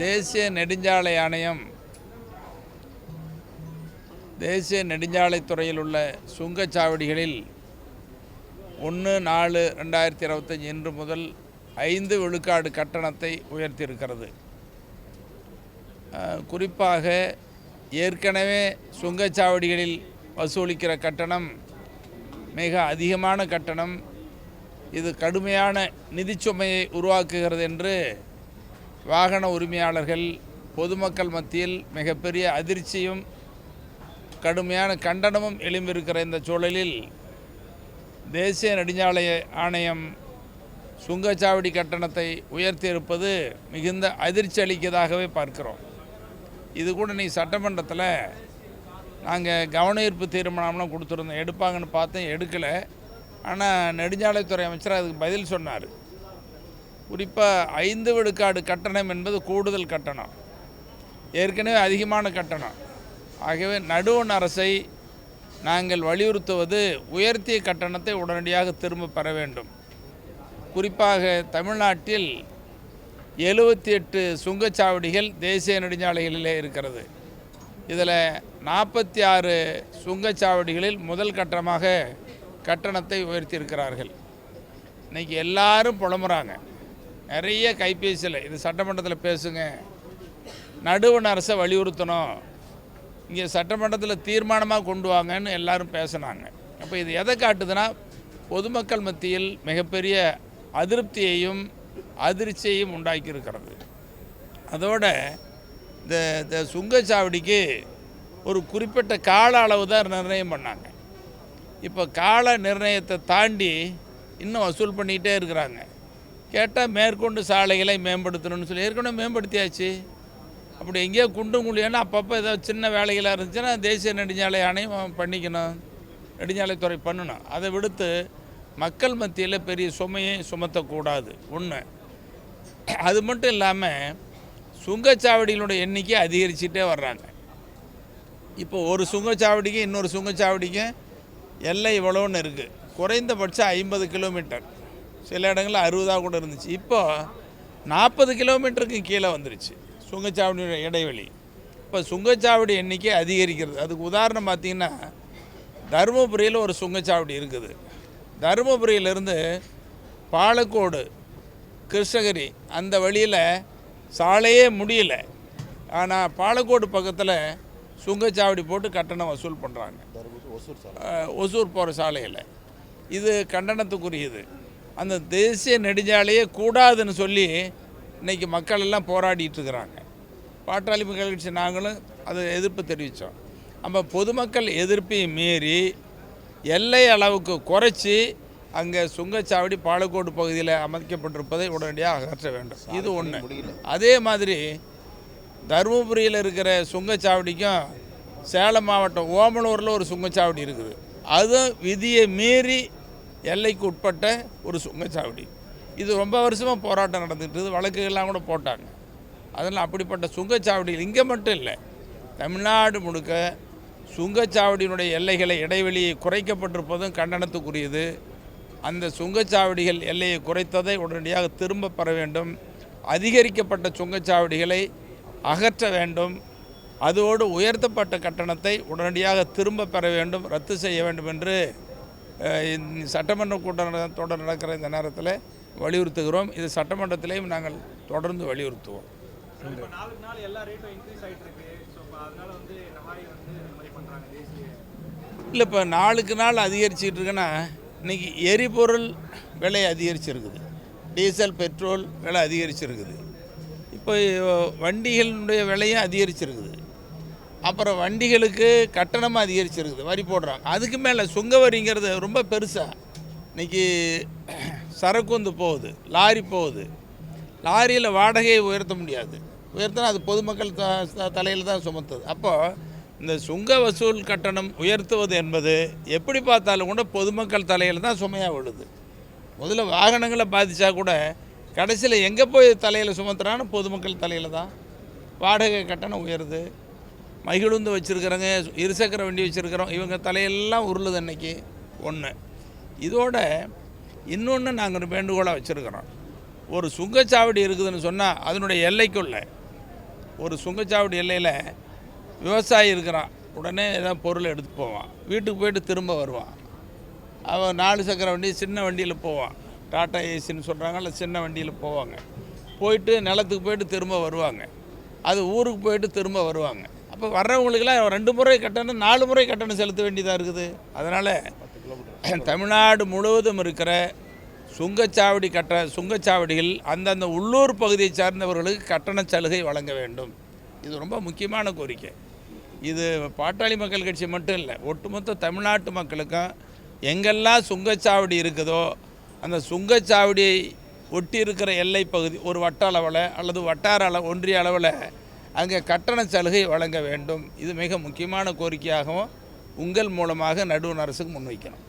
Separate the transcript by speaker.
Speaker 1: தேசிய நெடுஞ்சாலை ஆணையம் தேசிய நெடுஞ்சாலைத்துறையில் உள்ள சுங்கச்சாவடிகளில் 1/4/2025 இன்று முதல் 5 விழுக்காடு கட்டணத்தை உயர்த்தியிருக்கிறது. குறிப்பாக ஏற்கனவே சுங்கச்சாவடிகளில் வசூலிக்கிற கட்டணம் மிக அதிகமான கட்டணம். இது கடுமையான நிதிச்சுமையை உருவாக்குகிறது என்று வாகன உரிமையாளர்கள் பொதுமக்கள் மத்தியில் மிகப்பெரிய அதிர்ச்சியும் கடுமையான கண்டனமும் எழும்பியிருக்கிற இந்த சூழலில் தேசிய நெடுஞ்சாலை ஆணையம் சுங்கச்சாவடி கட்டணத்தை உயர்த்தியிருப்பது மிகுந்த அதிர்ச்சி அளிக்கதாகவே பார்க்கிறோம். இது கூட நீ சட்டமன்றத்தில் நாங்கள் கவன ஈர்ப்பு தீர்மானம்லாம் கொடுத்துருந்தோம், எடுப்பாங்கன்னு பார்த்தேன், எடுக்கலை. ஆனால் நெடுஞ்சாலைத்துறை அமைச்சர் அதுக்கு பதில் சொன்னார். குறிப்பாக 5 விழுக்காடு கட்டணம் என்பது கூடுதல் கட்டணம், ஏற்கனவே அதிகமான கட்டணம். ஆகவே நடுவண் அரசை நாங்கள் வலியுறுத்துவது உயர்த்திய கட்டணத்தை உடனடியாக திரும்ப பெற வேண்டும். குறிப்பாக தமிழ்நாட்டில் 78 சுங்கச்சாவடிகள் தேசிய நெடுஞ்சாலைகளிலே இருக்கிறது. இதில் 46 சுங்கச்சாவடிகளில் முதல் கட்டமாக கட்டணத்தை உயர்த்தியிருக்கிறார்கள். இன்றைக்கி எல்லாரும் புலம்புறாங்க, நிறைய கைபேசியில் இது சட்டமன்றத்தில் பேசுங்க, நடுவண் அரசை வலியுறுத்தணும், இங்கே சட்டமன்றத்தில் தீர்மானமாக கொண்டு வாங்கன்னு எல்லாரும் பேசினாங்க. அப்போ இது எதை காட்டுதுன்னா பொதுமக்கள் மத்தியில் மிகப்பெரிய அதிருப்தியையும் அதிர்ச்சியையும் உண்டாக்கியிருக்கிறது. அதோட இந்த சுங்கச்சாவடிக்கு ஒரு குறிப்பிட்ட கால அளவு தான் நிர்ணயம் பண்ணாங்க. இப்போ கால நிர்ணயத்தை தாண்டி இன்னும் வசூல் பண்ணிக்கிட்டே இருக்கிறாங்க. கேட்டால் மேற்கொண்டு சாலைகளை மேம்படுத்தணும்னு சொல்லி ஏற்கனவே மேம்படுத்தியாச்சு. அப்படி எங்கேயோ குண்டும் குழியானா அப்பப்போ ஏதாவது சின்ன வேலைகளாக இருந்துச்சுன்னா தேசிய நெடுஞ்சாலை ஆணையம் பண்ணிக்கணும், நெடுஞ்சாலைத்துறை பண்ணணும். அதை விடுத்து மக்கள் மத்தியில் பெரிய சுமையை சுமத்தக்கூடாது. ஒன்று. அது மட்டும் இல்லாமல் சுங்கச்சாவடிகளுடைய எண்ணிக்கை அதிகரிச்சுட்டே வர்றாங்க. இப்போ ஒரு சுங்கச்சாவடிக்கு இன்னொரு சுங்கச்சாவடிக்கும் எல்லை இவ்வளோன்னு இருக்குது. குறைந்தபட்சம் 50 கிலோமீட்டர், சில இடங்களில் 60 கூட இருந்துச்சு. இப்போ 40 கிலோமீட்டருக்கு கீழே வந்துருச்சு சுங்கச்சாவடியோட இடைவெளி. இப்போ சுங்கச்சாவடி எண்ணிக்கை அதிகரிக்கிறது. அதுக்கு உதாரணம் பார்த்திங்கன்னா தருமபுரியில் ஒரு சுங்கச்சாவடி இருக்குது. தருமபுரியிலிருந்து பாலக்கோடு, கிருஷ்ணகிரி அந்த வழியில் சாலையே முடியல. ஆனால் பாலக்கோடு பக்கத்தில் சுங்கச்சாவடி போட்டு கட்டணம் வசூல் பண்ணுறாங்க, ஒசூர் போகிற சாலையில். இது கண்டனத்துக்குரியது. அந்த தேசிய நெடுஞ்சாலையே கூடாதுன்னு சொல்லி இன்றைக்கி மக்கள் எல்லாம் போராடிட்டு இருக்கிறாங்க. பாட்டாளி மக்கள் கட்சி நாங்களும் அது எதிர்ப்பு தெரிவித்தோம். நம்ம பொதுமக்கள் எதிர்ப்பை மீறி எல்லை அளவுக்கு குறைச்சி அங்கே சுங்கச்சாவடி பாலக்கோடு பகுதியில் அமைக்கப்பட்டிருப்பதை உடனடியாக அகற்ற வேண்டும். இது ஒன்று. அதே மாதிரி தருமபுரியில் இருக்கிற சுங்கச்சாவடிக்கும் சேலம் மாவட்டம் ஓமலூரில் ஒரு சுங்கச்சாவடி இருக்குது. அதுவும் விதியை மீறி எல்லைக்கு உட்பட்ட ஒரு சுங்கச்சாவடி. இது ரொம்ப வருஷமாக போராட்டம் நடந்துகிட்டு வழக்குகள்லாம் கூட போட்டாங்க. அதனால் அப்படிப்பட்ட சுங்கச்சாவடிகள் இங்கே மட்டும் இல்லை, தமிழ்நாடு முழுக்க சுங்கச்சாவடியினுடைய எல்லைகளை இடைவெளியை குறைக்கப்பட்டிருப்பதும் கண்டனத்துக்குரியது. அந்த சுங்கச்சாவடிகள் எல்லையை குறைத்ததை உடனடியாக திரும்ப பெற வேண்டும். அதிகரிக்கப்பட்ட சுங்கச்சாவடிகளை அகற்ற வேண்டும். அதோடு உயர்த்தப்பட்ட கட்டணத்தை உடனடியாக திரும்ப பெற வேண்டும், ரத்து செய்ய வேண்டும் என்று சட்டமன்ற கூட்டத்தொடர் நடக்கிற இந்த நேரத்தில் வலியுறுத்துகிறோம். இது சட்டமன்றத்திலையும் நாங்கள் தொடர்ந்து வலியுறுத்துவோம். இல்லை, இப்போ நாளுக்கு நாள் அதிகரிச்சிட்டு இருக்குன்னா இன்றைக்கி எரிபொருள் விலை அதிகரிச்சிருக்குது, டீசல் பெட்ரோல் விலை அதிகரிச்சிருக்குது, இப்போ வண்டிகளுடைய விலையும் அதிகரிச்சிருக்குது, அப்புறம் வண்டிகளுக்கு கட்டணமாக அதிகரிச்சிருக்குது, வரி போடுறாங்க. அதுக்கு மேலே சுங்க வரிங்கிறது ரொம்ப பெருசாக இன்றைக்கி சரக்கு வந்து போகுது, லாரி போகுது. லாரியில் வாடகையை உயர்த்த முடியாது, உயர்த்தினா அது பொதுமக்கள் தலையில் தான் சுமத்துது. அப்போது இந்த சுங்க வசூல் கட்டணம் உயர்த்துவது என்பது எப்படி பார்த்தாலும் கூட பொதுமக்கள் தலையில் தான் சுமையாக விழுது. முதல்ல வாகனங்களை பாதித்தா கூட கடைசியில் எங்கே போய் தலையில் சுமத்துறான்னு பொதுமக்கள் தலையில் தான். வாடகை கட்டணம் உயருது, மகிழுந்து வச்சுருக்கிறவங்க, இருசக்கர வண்டி வச்சுருக்கிறோம், இவங்க தலையெல்லாம் உருளுது அன்னைக்கு. ஒன்று. இதோட இன்னொன்று நாங்கள் வேண்டுகோளாக வச்சுருக்கிறோம். ஒரு சுங்கச்சாவடி இருக்குதுன்னு சொன்னால் அதனுடைய எல்லைக்குள்ள ஒரு சுங்கச்சாவடி எல்லையில் விவசாயி இருக்கிறான், உடனே ஏதாவது பொருள் எடுத்து போவான், வீட்டுக்கு போயிட்டு திரும்ப வருவான். அவன் 4 சக்கர வண்டி சின்ன வண்டியில் போவான், டாட்டா ஏசின்னு சொல்கிறாங்கல்ல, சின்ன வண்டியில் போவாங்க. போயிட்டு நிலத்துக்கு போயிட்டு திரும்ப வருவாங்க, அது ஊருக்கு போயிட்டு திரும்ப வருவாங்க. அப்போ வர்றவங்களுக்கெல்லாம் 2 முறை கட்டணம் 4 முறை கட்டணம் செலுத்த வேண்டியதாக இருக்குது. அதனால் தமிழ்நாடு முழுவதும் இருக்கிற சுங்கச்சாவடிகள் அந்தந்த உள்ளூர் பகுதியை சார்ந்தவர்களுக்கு கட்டண சலுகை வழங்க வேண்டும். இது ரொம்ப முக்கியமான கோரிக்கை. இது பாட்டாளி மக்கள் கட்சி மட்டும் இல்லை, ஒட்டுமொத்த தமிழ்நாட்டு மக்களுக்கும் எங்கெல்லாம் சுங்கச்சாவடி இருக்குதோ அந்த சுங்கச்சாவடியை ஒட்டி இருக்கிற எல்லை பகுதி ஒரு வட்ட அளவில் அல்லது வட்டார ஒன்றிய அளவில் அங்கே கட்டண சலுகை வழங்க வேண்டும். இது மிக முக்கியமான கோரிக்கையாகவும் உங்கள் மூலமாக நடுவண் அரசுக்கு முன்வைக்கணும்.